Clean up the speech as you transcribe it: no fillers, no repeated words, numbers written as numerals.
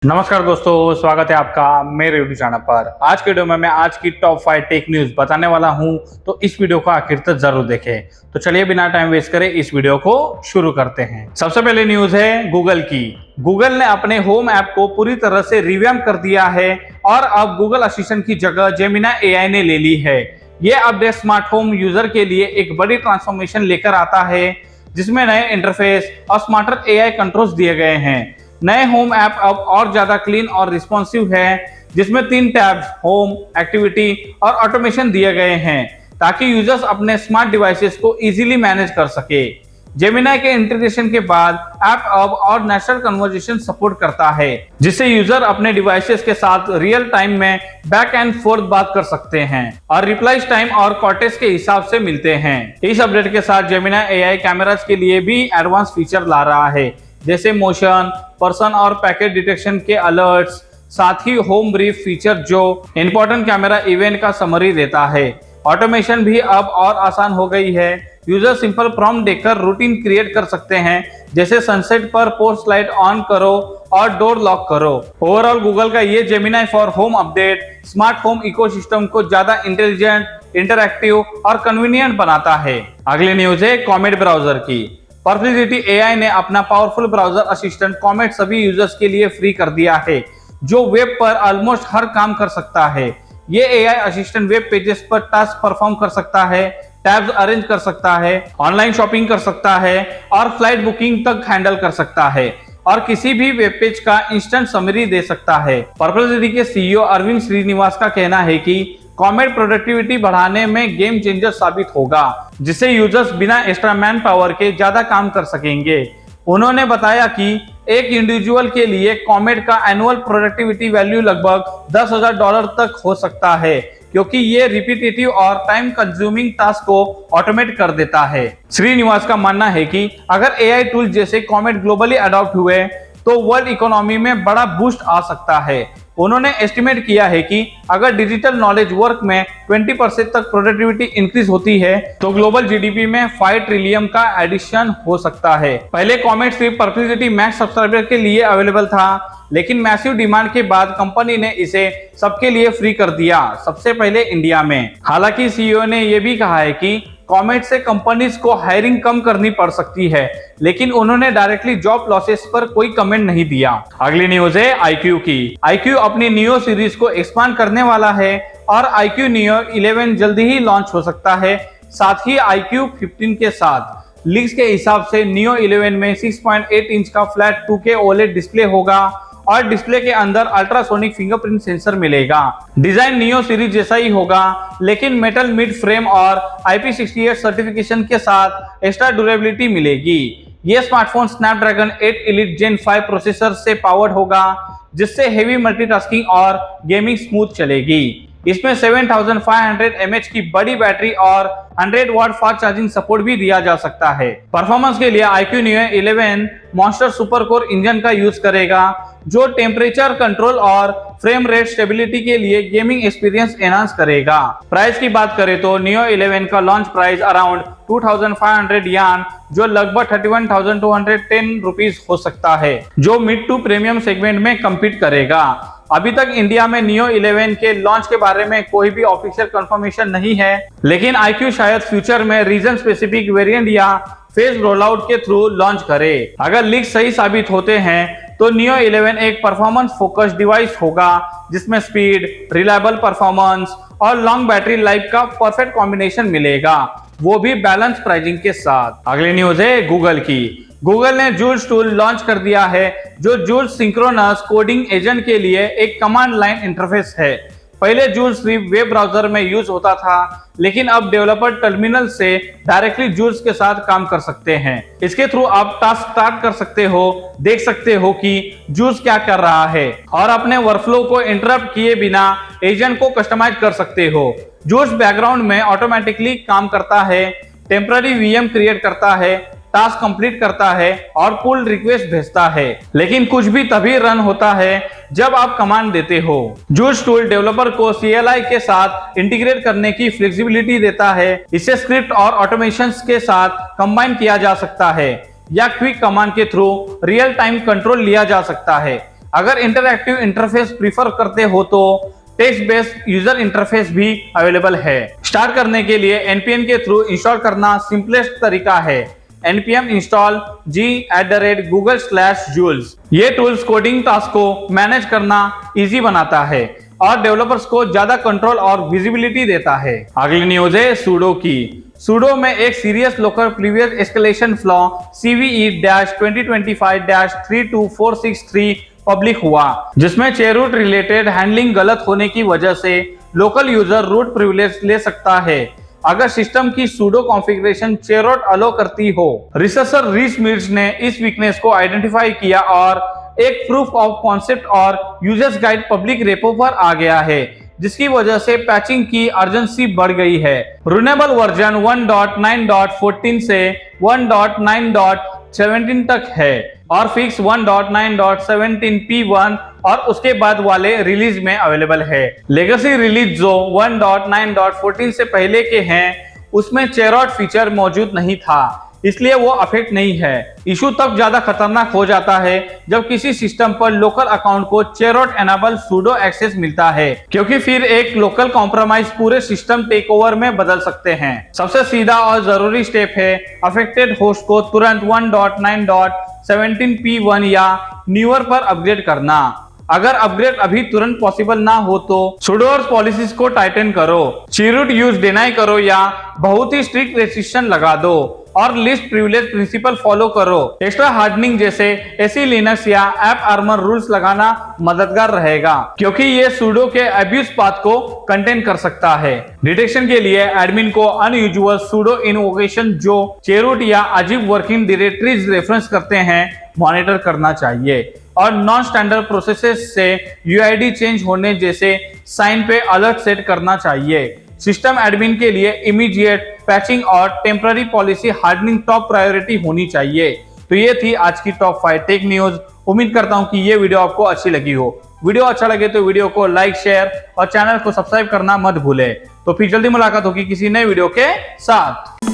नमस्कार दोस्तों, स्वागत है आपका मेरे यूट्यूब चैनल पर। आज के वीडियो में मैं आज की टॉप 5 टेक न्यूज बताने वाला हूं, तो इस वीडियो को आखिर तक जरूर देखें। तो चलिए बिना टाइम वेस्ट करें इस वीडियो को शुरू करते हैं। सबसे पहले न्यूज है गूगल की। गूगल ने अपने होम ऐप को पूरी तरह से रिवैम्प कर दिया है और अब गूगल असिस्टेंट की जगह जेमिनी एआई ने ले ली है। यह अपडेट स्मार्ट होम यूजर के लिए एक बड़ी ट्रांसफॉर्मेशन लेकर आता है, जिसमें नए इंटरफेस और स्मार्टर एआई कंट्रोल्स दिए गए हैं। नए होम ऐप अब और ज्यादा क्लीन और रिस्पॉन्सिव है, जिसमें 3 टैब्स होम, एक्टिविटी और ऑटोमेशन दिए गए हैं, ताकि यूजर्स अपने स्मार्ट डिवाइसेस को इजीली मैनेज कर सके। जेमिनी के इंटीग्रेशन के बाद ऐप अब और नेचुरल कन्वर्सेशन सपोर्ट करता है, जिससे यूजर अपने डिवाइसेस के साथ रियल टाइम में बैक एंड फोर्थ बात कर सकते हैं और रिप्लाई टाइम और कॉन्टेक्स्ट के हिसाब से मिलते हैं। इस अपडेट के साथ जेमिनी एआई कैमरास के लिए भी एडवांस फीचर ला रहा है, जैसे मोशन, पर्सन और पैकेट डिटेक्शन के अलर्ट्स। साथ ही होम ब्रीफ फीचर जो इंपॉर्टेंट कैमरा इवेंट का समरी देता है। ऑटोमेशन भी अब और आसान हो गई है। यूजर सिंपल प्रॉम्प्ट देकर रूटीन क्रिएट कर सकते हैं, जैसे सनसेट पर पोर्च लाइट ऑन करो और डोर लॉक करो। ओवरऑल गूगल का ये Gemini for home update smart home ecosystem को ज्यादा इंटेलिजेंट, इंटरैक्टिव और कन्वीनियंट बनाता है। अगली न्यूज है कॉमेट ब्राउजर की। परप्लेक्सिटी एआई ने अपना पावरफुल ब्राउजर असिस्टेंट कॉमेट सभी यूजर्स के लिए फ्री कर दिया है, जो वेब पर ऑलमोस्ट हर काम कर सकता है। ये एआई असिस्टेंट वेब पेजेस पर टास्क परफॉर्म कर सकता है, टैब्स अरेंज कर सकता है, ऑनलाइन शॉपिंग कर सकता है और फ्लाइट बुकिंग तक हैंडल कर सकता है और किसी भी वेब पेज का इंस्टेंट समरी दे सकता है। परप्लेक्सिटी के सीईओ अरविंद श्रीनिवास का कहना है कि कॉमेट प्रोडक्टिविटी बढ़ाने में गेम चेंजर साबित होगा, जिससे यूजर्स बिना एक्स्ट्रा मैन पावर के ज्यादा काम कर सकेंगे। उन्होंने बताया कि एक इंडिविजुअल के लिए कॉमेट का एनुअल प्रोडक्टिविटी वैल्यू लगभग $10,000 तक हो सकता है, क्योंकि ये रिपीटेटिव और टाइम कंज्यूमिंग टास्क को ऑटोमेट कर देता है। श्रीनिवास का मानना है कि अगर एआई टूल जैसे कॉमेट ग्लोबली अडॉप्ट हुए तो वर्ल्ड इकोनॉमी में बड़ा बूस्ट आ सकता है। उन्होंने एस्टिमेट किया है कि अगर डिजिटल नॉलेज वर्क में 20% तक प्रोडक्टिविटी इंक्रीज होती है तो ग्लोबल जीडीपी में 5 ट्रिलियन का एडिशन हो सकता है। पहले कॉमेट सिर्फ परप्लेक्सिटी मैक्स सब्सक्राइबर के लिए अवेलेबल था, लेकिन मैसिव डिमांड के बाद कंपनी ने इसे सबके लिए फ्री कर दिया, सबसे पहले इंडिया में। हालांकि सीईओ ने यह भी कहा है कि कॉमेट से कंपनीज को हायरिंग कम करनी पड़ सकती है, लेकिन उन्होंने डायरेक्टली जॉब लॉसेस पर कोई कमेंट नहीं दिया। अगली न्यूज है iQOO की। iQOO अपनी नियो सीरीज को एक्सपांड करने वाला है और iQOO Neo 11 जल्दी ही लॉन्च हो सकता है। साथ ही iQOO 15 के साथ लीक्स के हिसाब से Neo 11 में 6.8 इंच का फ्लैट 2K OLED डिस्प्ले होगा और डिस्प्ले के अंदर अल्ट्रासोनिक फिंगरप्रिंट सेंसर मिलेगा। डिजाइन नियो सीरीज जैसा ही होगा, लेकिन मेटल मिड फ्रेम और IP68 सर्टिफिकेशन के साथ एक्स्ट्रा ड्यूरेबिलिटी मिलेगी। ये smartphone Snapdragon 8 Elite Gen 5 processor से पावर्ड होगा, जिससे हेवी मल्टीटास्किंग और गेमिंग स्मूथ चलेगी। इसमें 7500 mAh की बड़ी बैटरी और 100 वाट फास्ट चार्जिंग सपोर्ट भी दिया जा सकता है। परफॉर्मेंस के लिए iQOO Neo 11 monster super core engine का यूज करेगा, जो टेम्परेचर कंट्रोल और फ्रेम रेट स्टेबिलिटी के लिए गेमिंग एक्सपीरियंस एनहांस करेगा। प्राइस की बात करें तो Neo 11 का लॉन्च प्राइस अराउंड 2500 यान, जो लगभग 31,210 रुपीज हो सकता है, जो मिड टू प्रीमियम सेगमेंट में कम्पीट करेगा। अभी तक इंडिया में Neo 11 के लॉन्च के बारे में कोई भी ऑफिशियल कंफर्मेशन नहीं है, लेकिन iQOO शायद फ्यूचर में रीजन स्पेसिफिक वेरिएंट या फेज रोलआउट के थ्रू लॉन्च करे। अगर लीक सही साबित होते हैं तो Neo 11 एक परफॉर्मेंस फोकस्ड डिवाइस होगा, जिसमें स्पीड, रिलायबल परफॉर्मेंस और लॉन्ग बैटरी लाइफ का परफेक्ट कॉम्बिनेशन मिलेगा, वो भी बैलेंस प्राइसिंग के साथ। अगली न्यूज है गूगल की। गूगल ने जूल्स टूल लॉन्च कर दिया है, जो जूल्स सिंक्रोनस कोडिंग एजेंट के लिए एक कमांड लाइन इंटरफेस है। पहले जूल्स सिर्फ वेब ब्राउजर में यूज होता था, लेकिन अब डेवलपर टर्मिनल से डायरेक्टली जूल्स के साथ काम कर सकते हैं। इसके थ्रू आप टास्क स्टार्ट कर सकते हो, देख सकते हो कि जूल्स क्या कर रहा है और अपने वर्कफ्लो को इंटरप्ट किए बिना एजेंट को कस्टमाइज कर सकते हो। जूल्स बैकग्राउंड में ऑटोमेटिकली काम करता है, टेम्पररी वीएम क्रिएट करता है, टास्क कंप्लीट करता है और पुल रिक्वेस्ट भेजता है, लेकिन कुछ भी तभी रन होता है जब आप कमांड देते हो। जूल्स टूल डेवलपर को CLI के साथ इंटीग्रेट करने की फ्लेक्सिबिलिटी देता है। इसे स्क्रिप्ट और ऑटोमेशंस के साथ कंबाइन किया जा सकता है या क्विक कमांड के थ्रू रियल टाइम कंट्रोल लिया जा सकता है। अगर इंटरैक्टिव इंटरफेस प्रीफर करते हो तो टेक्स्ट बेस्ड यूजर इंटरफेस भी अवेलेबल है। स्टार्ट करने के लिए npm के थ्रू इंस्टॉल करना सिंपलेस्ट तरीका है। npm install g@google/jules। ये टूल्स कोडिंग टास्क को मैनेज करना इजी बनाता है और डेवलपर्स को ज्यादा कंट्रोल और विजिबिलिटी देता है। अगली न्यूज है सूडो की। सूडो में एक serious local previous escalation flaw CVE-2025-32463 public हुआ, जिसमें चेरूट रिलेटेड हैंडलिंग गलत होने की वजह से लोकल यूजर रूट प्रिविलेज ले सकता है अगर सिस्टम की सूडो कॉन्फ़िगरेशन चेरोट अलो करती हो। रिसर्चर रिच मिर्च ने इस वीकनेस को आइडेंटिफाई किया और एक प्रूफ ऑफ कॉन्सेप्ट और यूजर्स गाइड पब्लिक रेपो पर आ गया है, जिसकी वजह से पैचिंग की अर्जेंसी बढ़ गई है। रूनेबल वर्जन 1.9.14 से 1.9.17 तक है और फिक्स 1.9.17 P1 और उसके बाद वाले रिलीज में अवेलेबल है। लेगेसी रिलीज जो 1.9.14 से पहले के हैं उसमें चेरोट फीचर मौजूद नहीं था, इसलिए वो अफेक्ट नहीं है। इशू तब ज्यादा खतरनाक हो जाता है जब किसी सिस्टम पर लोकल अकाउंट को चेरोट एनेबल सूडो एक्सेस मिलता है, क्योंकि फिर एक लोकल कॉम्प्रोमाइज पूरे सिस्टम टेक ओवर में बदल सकते हैं। सबसे सीधा और जरूरी स्टेप है अफेक्टेड होस्ट को तुरंत 1.9.17 P1 या न्यूअर पर अपग्रेड करना। अगर अपग्रेड अभी तुरंत पॉसिबल ना हो तो सूडो पॉलिसीज को टाइटन करो, चेरूट यूज डिनाई करो या बहुत ही स्ट्रिक्ट रेस्ट्रिक्शन लगा दो और लिस्ट प्रिविलेज प्रिंसिपल फॉलो करो। एक्स्ट्रा हार्डनिंग जैसे एसी लिनक्स या ऐप आर्मर रूल्स लगाना मददगार रहेगा, क्योंकि ये सूडो के अब्यूज पाथ को कंटेन कर सकता है। डिटेक्शन के लिए एडमिन को अनयूजुअल सूडो इन्वोकेशन जो चेरूट या अजीब वर्किंग डायरेक्टरीज रेफरेंस करते हैं मॉनिटर करना चाहिए और नॉन स्टैंडर्ड प्रोसेसेस से यूआईडी चेंज होने जैसे साइन पे अलर्ट सेट करना चाहिए। सिस्टम एडमिन के लिए इमीडिएट पैचिंग और temporary policy hardening top priority होनी चाहिए। तो ये थी आज की टॉप 5 टेक न्यूज। उम्मीद करता हूं कि ये वीडियो आपको अच्छी लगी हो। वीडियो अच्छा लगे तो वीडियो को लाइक, शेयर और चैनल को सब्सक्राइब करना मत भूले। तो फिर जल्दी मुलाकात होगी किसी नए वीडियो के साथ।